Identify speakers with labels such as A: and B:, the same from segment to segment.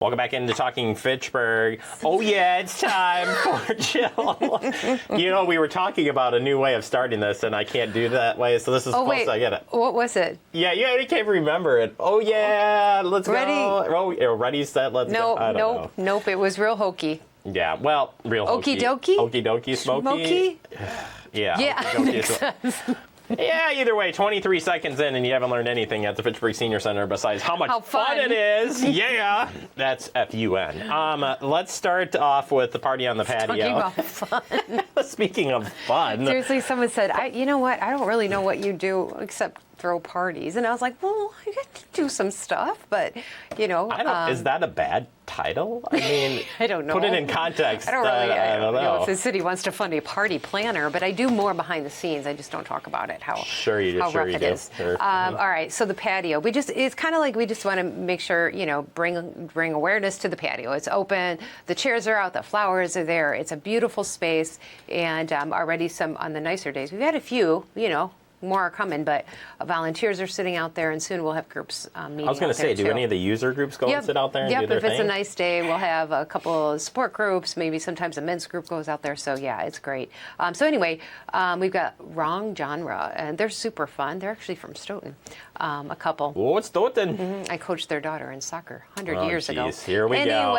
A: Welcome back into Talking Fitchburg. Oh yeah, it's time for Jill. We were talking about a new way of starting this, and I can't do that way, so this is close. I get it.
B: What was it?
A: Yeah, I can't remember it. Oh yeah, let's
B: Ready.
A: go. Oh, ready, set, let's go. I don't know.
B: Nope. It was real hokey.
A: Yeah, well, real hokey.
B: Okie dokie?
A: Okie dokie, smoky. Yeah.
B: Yeah, makes sense.
A: Yeah, either way, 23 seconds in and you haven't learned anything at the Fitchburg Senior Center besides how much fun it is. Yeah, that's F-U-N. Let's start off with the party on the patio.
B: Talking about fun.
A: Speaking of fun.
B: Seriously, someone said, you know what? I don't really know what you do except throw parties. And I was like, well, I get to do some stuff, but,
A: is that a bad title? I mean,
B: I don't know.
A: Put it in context.
B: I don't really
A: I don't know.
B: If the city wants to fund a party planner, but I do more behind the scenes. I just don't talk about it. How rough it is.
A: Sure.
B: All right, so the patio. It's kind of like we just want to make sure, bring awareness to the patio. It's open, the chairs are out, the flowers are there. It's a beautiful space, and already some on the nicer days. We've had a few, more are coming, but volunteers are sitting out there, and soon we'll have groups meeting.
A: I was going to say, do any of the user groups go and sit out there and do their
B: if it's
A: thing?
B: a nice day, we'll have a couple of support groups. Maybe sometimes a men's group goes out there. So yeah, it's great. So anyway, we've got Wrong Genre, and they're super fun. They're actually from Stoughton, a couple.
A: Oh, it's Stoughton.
B: I coached their daughter in soccer 100 years ago.
A: Here we go.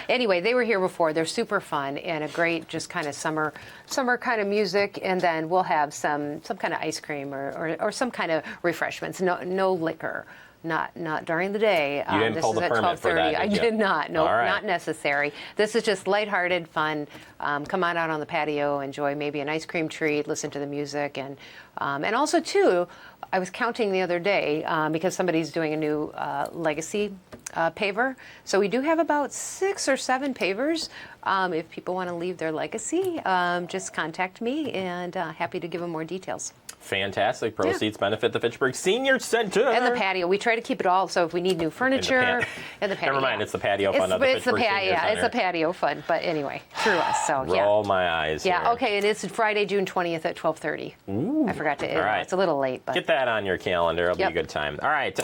B: Anyway, they were here before. They're super fun and a great just kind of summer kind of music, and then we'll have some kind of ice cream or some kind of refreshments. No liquor. Not during the day.
A: You didn't pull the permit for that,
B: I did not. No,
A: right.
B: Not necessary. This is just lighthearted fun. Come on out on the patio, enjoy maybe an ice cream treat, listen to the music, and also too, I was counting the other day because somebody's doing a new legacy paver. So we do have about 6 or 7 pavers. If people want to leave their legacy, just contact me, and happy to give them more details.
A: Fantastic. Proceeds benefit the Fitchburg Senior Center.
B: And the patio. We try to keep it all, so if we need new furniture, and the patio.
A: Never mind, it's the patio fund of the Fitchburg Senior Center.
B: It's a patio fund, but anyway, through us, so yeah.
A: Roll my eyes
B: Yeah,
A: here.
B: okay, and it's Friday, June 20th at 12:30.
A: Ooh.
B: I forgot to,
A: all right.
B: It's a little late, but.
A: Get that on your calendar. It'll be a good time. All right,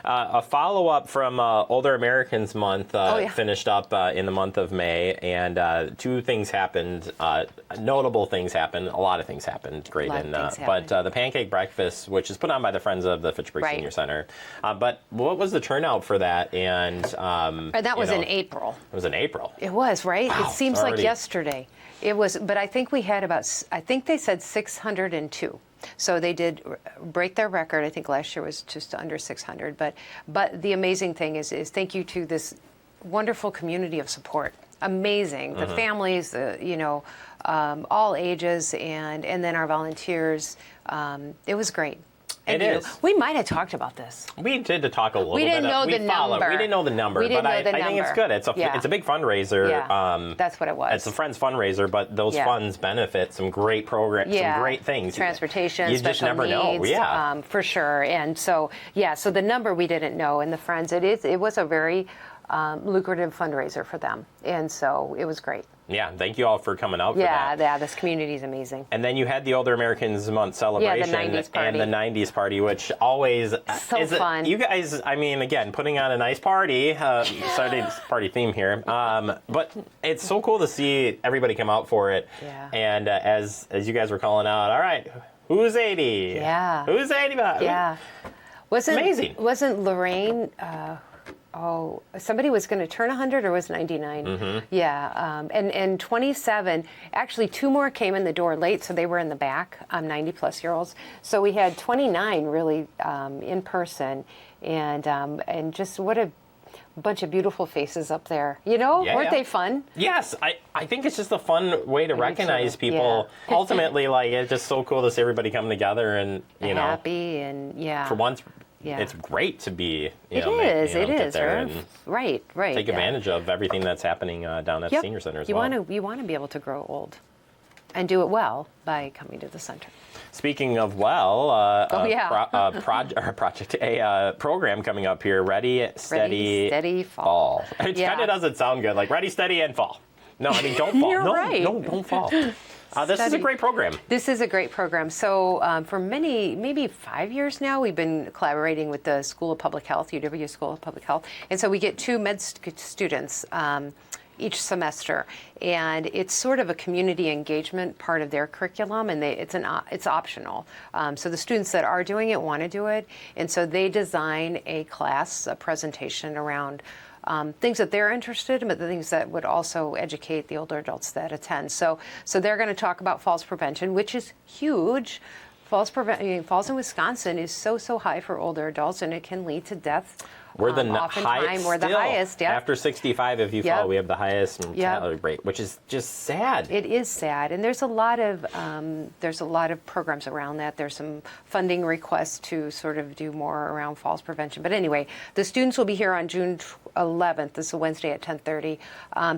A: a follow-up from Older Americans Month finished up in the month of May, and 2 things happened. Notable things happened. A lot of things happened. Great. But the pancake breakfast, which is put on by the Friends of the Fitchburg Senior Center. But what was the turnout for that? And
B: that was in April.
A: It was in April.
B: It was, right?
A: Wow,
B: it seems like yesterday. It was, but I think we had I think they said 602. So they did break their record. I think last year was just under 600. But the amazing thing is thank you to this wonderful community of support. Amazing. The families, all ages, and then our volunteers. It was great. And
A: it is.
B: We might have talked about this.
A: We did to talk a little bit.
B: We didn't know the number.
A: We didn't know the number, but I think it's good. It's a big fundraiser.
B: Yeah, that's what it was.
A: It's a Friends fundraiser, but those funds benefit some great programs, some great things.
B: Transportation,
A: you
B: special
A: just never
B: needs,
A: know. Yeah,
B: for sure. And so the number we didn't know, and the Friends, it was a very lucrative fundraiser for them, and so it was great.
A: Yeah, thank you all for coming out for that.
B: Yeah, this community is amazing.
A: And then you had the Older Americans Month celebration
B: the 90s party.
A: and the 90s party, which always is
B: fun.
A: You guys, I mean, again, putting on a nice party, Saturday's party theme here, but it's so cool to see everybody come out for it.
B: Yeah.
A: And as you guys were calling out, all right, who's 80?
B: Yeah.
A: Who's 85?
B: Yeah.
A: Amazing.
B: Wasn't Lorraine... somebody was going to turn 100 or was 99?
A: Mm-hmm.
B: Yeah, and 27, actually 2 more came in the door late, so they were in the back, 90-plus-year-olds. So we had 29 really in person, and just what a bunch of beautiful faces up there. Weren't they fun?
A: Yes, I think it's just a fun way to recognize people.
B: Yeah.
A: Ultimately, it's just so cool to see everybody come together and,
B: happy and,
A: for once...
B: Yeah.
A: It's great to be,
B: it is,
A: get there and
B: right.
A: take advantage of everything that's happening down at the Senior Center as well.
B: You want to be able to grow old and do it well by coming to the center.
A: Speaking of program coming up here, Ready, Steady,
B: Fall.
A: It kind of doesn't sound good, like Ready, Steady, and Fall. No, I mean, don't fall.
B: You're
A: no,
B: right.
A: no, don't fall. This is a great program.
B: This is a great program. So for maybe 5 years now, we've been collaborating with the School of Public Health, UW School of Public Health. And so we get 2 med students each semester. And it's sort of a community engagement part of their curriculum, and it's optional. So the students that are doing it want to do it. And so they design a class, a presentation around things that they're interested in, but the things that would also educate the older adults that attend. So they're going to talk about falls prevention, which is huge. Falls in Wisconsin is so high for older adults, and it can lead to death.
A: We're the highest.
B: We're the highest. Yep.
A: After 65, if you fall, we have the highest mortality rate, which is just sad.
B: It is sad, and there's a lot of programs around that. There's some funding requests to sort of do more around falls prevention. But anyway, the students will be here on June 11th. This is a Wednesday at 10:30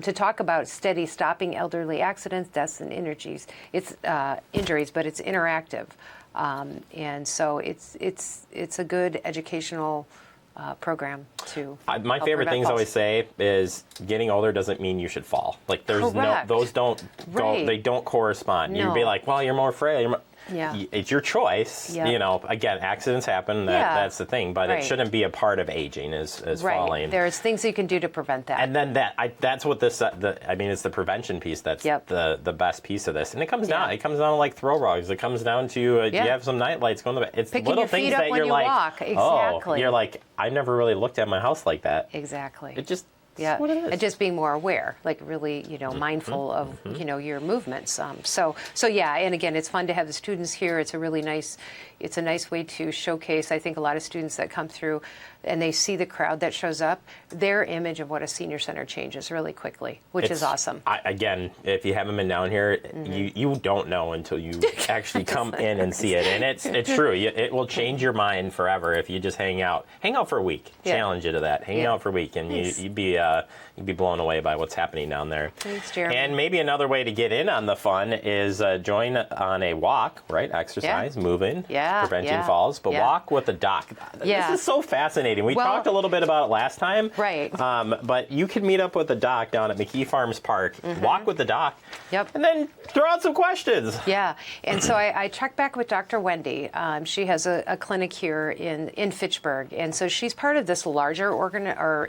B: to talk about stopping elderly accidents, deaths, and injuries. It's injuries, but it's interactive, and so it's a good educational program to
A: my favorite things I always say is getting older doesn't mean you should fall. Like there's
B: Correct.
A: those don't go, they don't correspond.
B: No.
A: You'd be like, well, you're more frail. It's your choice.
B: Yep.
A: You know, again, accidents happen. That's the thing, but it shouldn't be a part of aging is falling.
B: There's things you can do to prevent that.
A: And then that's what this. It's the prevention piece that's the best piece of this. And it comes down. It comes down to like throw rugs. It comes down to you have some night lights going to bed. It's
B: picking
A: little
B: your
A: things
B: feet up
A: that
B: when
A: you're
B: you
A: like,
B: walk. Exactly.
A: You're like, I never really looked at my house like that.
B: Exactly.
A: It just.
B: Yeah,
A: what it is.
B: and just being more aware, like really, mindful of, your movements. So yeah, and again, it's fun to have the students here. It's a nice way to showcase. I think a lot of students that come through and they see the crowd that shows up, their image of what a senior center changes really quickly, which is awesome.
A: Again, if you haven't been down here, you don't know until you actually come in and see it, and it's true. It will change your mind forever if you just hang out for a week. Challenge you to that. Hang out for a week, and you'd be blown away by what's happening down there.
B: Thanks, Jeremy.
A: And maybe another way to get in on the fun is join on a walk, right? Exercise, moving, preventing falls, but walk with a doc. This is so fascinating. We talked a little bit about it last time.
B: Right.
A: But you can meet up with the doc down at McKee Farms Park, walk with the doc, and then throw out some questions.
B: Yeah. And so I checked back with Dr. Wendy. She has a clinic here in Fitchburg. And so she's part of this larger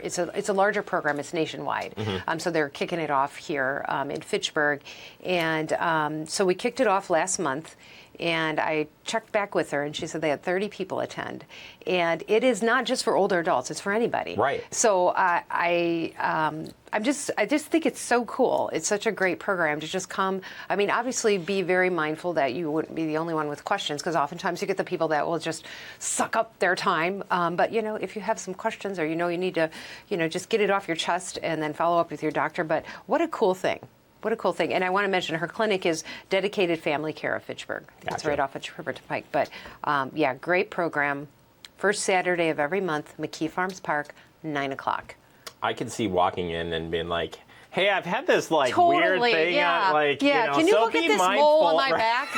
B: it's a larger program. It's nationwide. So they're kicking it off here in Fitchburg. And so we kicked it off last month. And I checked back with her, and she said they had 30 people attend. And it is not just for older adults; it's for anybody.
A: Right.
B: So I just think it's so cool. It's such a great program to just come. I mean, obviously, be very mindful that you wouldn't be the only one with questions, because oftentimes you get the people that will just suck up their time. But if you have some questions, or you need to, just get it off your chest and then follow up with your doctor. But what a cool thing. What a cool thing. And I want to mention her clinic is Dedicated Family Care of Fitchburg. It's right off of Triverton Pike. But great program. First Saturday of every month, McKee Farms Park, 9 o'clock.
A: I could see walking in and being like, hey, I've had this weird thing.
B: Can you look at this mole on my back?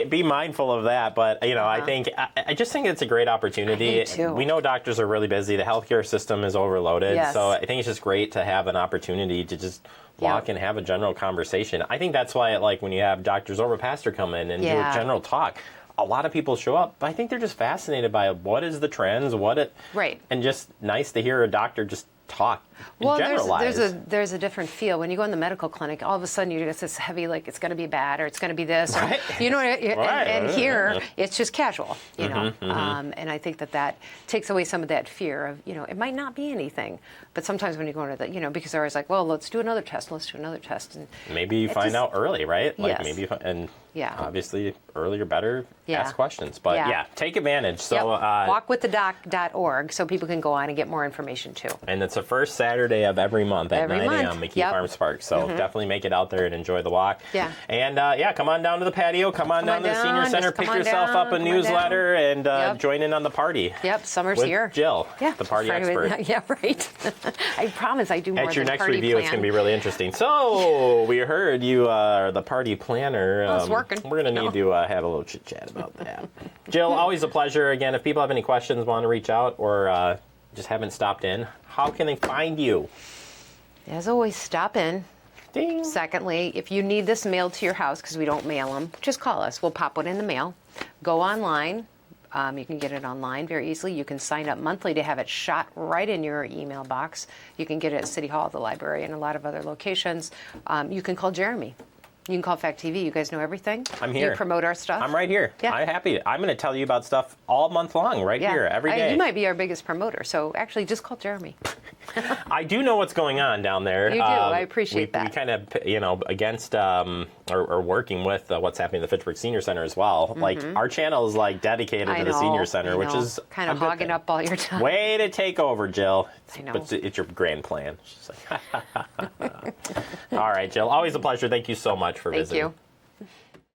A: Be mindful of that. But I just think it's a great opportunity.
B: Me too.
A: We know doctors are really busy. The healthcare system is overloaded.
B: Yes.
A: So I think it's just great to have an opportunity to just walk and have a general conversation. I think that's why when you have doctors over pastor come in and do a general talk, a lot of people show up, but I think they're just fascinated by what is the trends, and just nice to hear a doctor just talk.
B: There's a different feel when you go in the medical clinic. All of a sudden, you get this heavy, it's going to to be bad, or it's going to be this, or, and here it's just casual, And I think that takes away some of that fear of, it might not be anything, but sometimes when you go into the, because they're always like, well, let's do another test, and
A: maybe you find out early, right?
B: Yes.
A: Obviously earlier better. Ask questions, but take advantage. So
B: walkwiththedoc.org, so people can go on and get more information too.
A: And it's the first Saturday of every month at 9 a.m. McKee Farms Park. So definitely make it out there and enjoy the walk.
B: Yeah.
A: And come on down to the patio. Come on down to the Senior Center. Pick yourself up a newsletter and join in on the party.
B: Yep. Summer's
A: with
B: here.
A: Jill, the party expert.
B: Yeah, right. I promise I do more than
A: At your next
B: party
A: review,
B: plan.
A: it's going to be really interesting. So we heard you are the party planner.
B: It's working.
A: We're going to need to have a little chit chat about that. Jill, always a pleasure. Again, if people have any questions, want to reach out, or just haven't stopped in, how can they find you?
B: As always, stop in.
A: Ding.
B: Secondly, if you need this mailed to your house, because we don't mail them, just call us. We'll pop one in the mail. Go online. You can get it online very easily. You can sign up monthly to have it shot right in your email box. You can get it at City Hall, the library, and a lot of other locations. You can call Jeremy. You can call Fact TV. You guys know everything.
A: I'm here.
B: You promote our stuff.
A: I'm right here.
B: Yeah.
A: I'm happy. I'm going to tell you about stuff all month long, right here, every day.
B: You might be our biggest promoter, so actually just call Jeremy.
A: I do know what's going on down there.
B: You do. I appreciate that.
A: We kind of, against or working with what's happening at the Fitchburg Senior Center as well. Mm-hmm. Like, our channel is like dedicated to the Senior Center, which is
B: kind of hogging up all your time.
A: Way to take over, Jill.
B: I know.
A: But it's your grand plan. She's like, all right, Jill. Always a pleasure. Thank you so much for visiting.
B: Thank you.